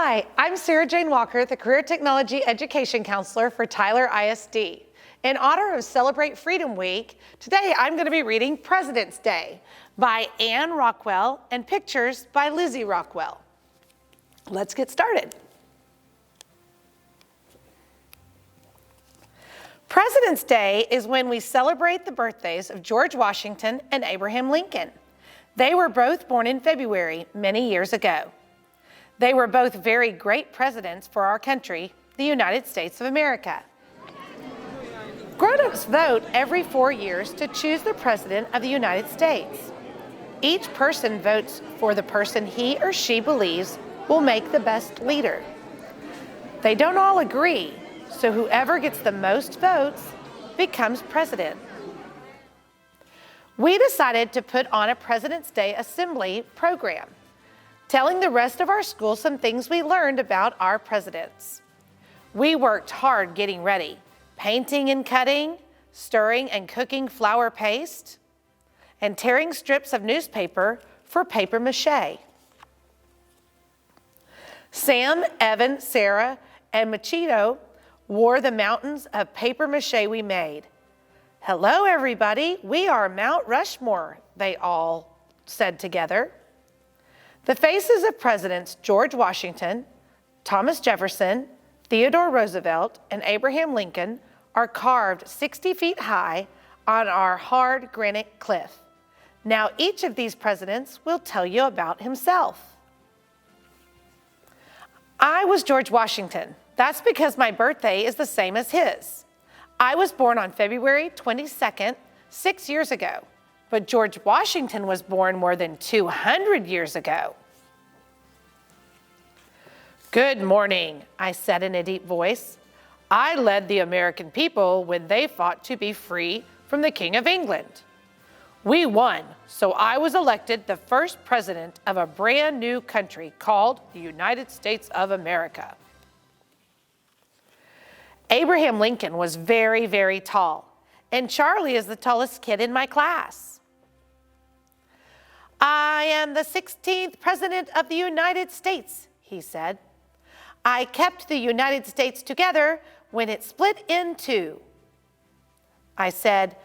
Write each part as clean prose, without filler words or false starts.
Hi, I'm Sarah Jane Walker, the Career Technology Education Counselor for TylerISD. In honor of Celebrate Freedom Week, today I'm going to be reading President's Day by Anne Rockwell and pictures by Lizzy Rockwell. Let's get started. President's Day is when we celebrate the birthdays of George Washington and Abraham Lincoln. They were both born in February many years ago. They were both very great presidents for our country, the United States of America. Grown-ups vote every 4 years to choose the President of the United States. Each person votes for the person he or she believes will make the best leader. They don't all agree, so whoever gets the most votes becomes president. We decided to put on a President's Day assembly program, telling the rest of our school some things we learned about our presidents. We worked hard getting ready, painting and cutting, stirring and cooking flour paste, and tearing strips of newspaper for paper mache. Sam, Evan, Sarah, and Machito wore the mountains of paper mache we made. "Hello, everybody, we are Mount Rushmore," they all said together. The faces of Presidents George Washington, Thomas Jefferson, Theodore Roosevelt, and Abraham Lincoln are carved 60 feet high on our hard granite cliff. Now each of these presidents will tell you about himself. I was George Washington. That's because my birthday is the same as his. I was born on February 22nd, 6 years ago. But George Washington was born more than 200 years ago. "Good morning," I said in a deep voice. "I led the American people when they fought to be free from the King of England. We won, so I was elected the first president of a brand new country called the United States of America." Abraham Lincoln was very, very tall, and Charlie is the tallest kid in my class. "I am the 16th President of the United States," he said. "I kept the United States together when it split in two." I said,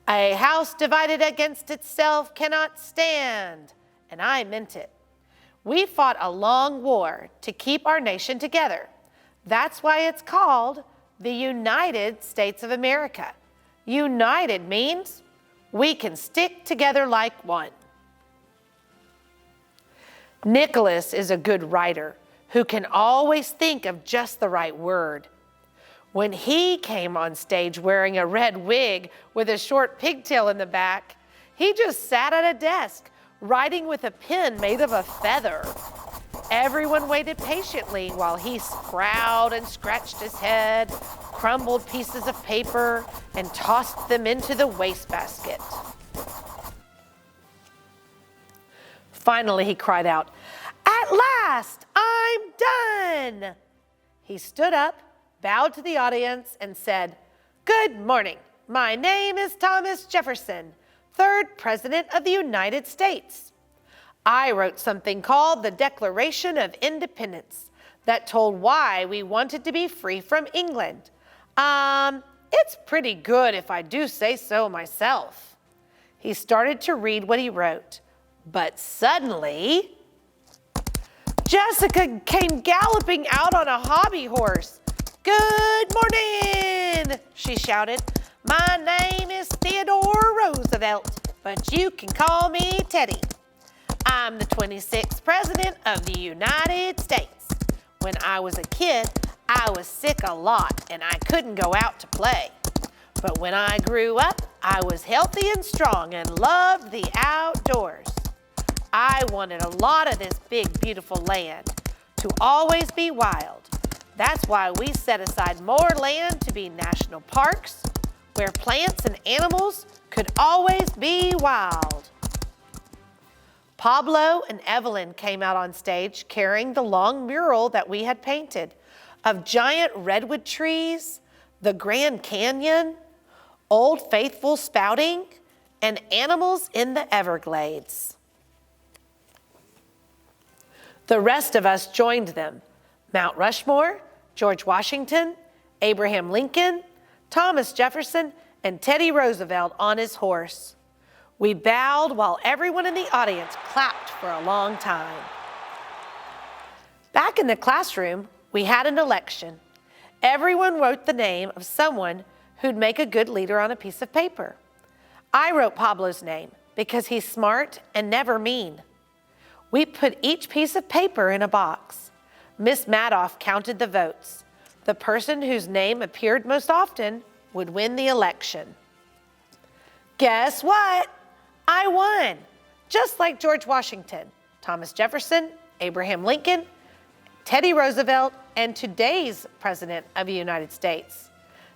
"A house divided against itself cannot stand," and I meant it. We fought a long war to keep our nation together. That's why it's called the United States of America. United means we can stick together like one. Nicholas is a good writer who can always think of just the right word. When he came on stage wearing a red wig with a short pigtail in the back, he just sat at a desk writing with a pen made of a feather. Everyone waited patiently while he scowled and scratched his head, crumbled pieces of paper, and tossed them into the wastebasket. Finally, he cried out, "At last, I'm done!" He stood up, bowed to the audience, and said, "Good morning. My name is Thomas Jefferson, 3rd President of the United States. I wrote something called the Declaration of Independence that told why we wanted to be free from England. It's pretty good if I do say so myself." He started to read what he wrote. But suddenly, Jessica came galloping out on a hobby horse. "Good morning," she shouted. "My name is Theodore Roosevelt, but you can call me Teddy. I'm the 26th President of the United States. When I was a kid, I was sick a lot and I couldn't go out to play. But when I grew up, I was healthy and strong and loved the outdoors. I wanted a lot of this big, beautiful land to always be wild. That's why we set aside more land to be national parks, where plants and animals could always be wild." Pablo and Evelyn came out on stage carrying the long mural that we had painted of giant redwood trees, the Grand Canyon, Old Faithful spouting, and animals in the Everglades. The rest of us joined them. Mount Rushmore, George Washington, Abraham Lincoln, Thomas Jefferson, and Teddy Roosevelt on his horse. We bowed while everyone in the audience clapped for a long time. Back in the classroom, we had an election. Everyone wrote the name of someone who'd make a good leader on a piece of paper. I wrote Pablo's name because he's smart and never mean. We put each piece of paper in a box. Miss Madoff counted the votes. The person whose name appeared most often would win the election. Guess what? I won, just like George Washington, Thomas Jefferson, Abraham Lincoln, Teddy Roosevelt, and today's President of the United States.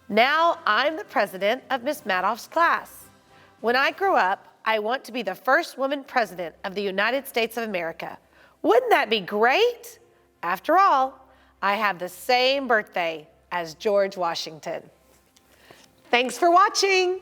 Now I'm the president of Miss Madoff's class. When I grow up, I want to be the first woman president of the United States of America. Wouldn't that be great? After all, I have the same birthday as George Washington. Thanks for watching.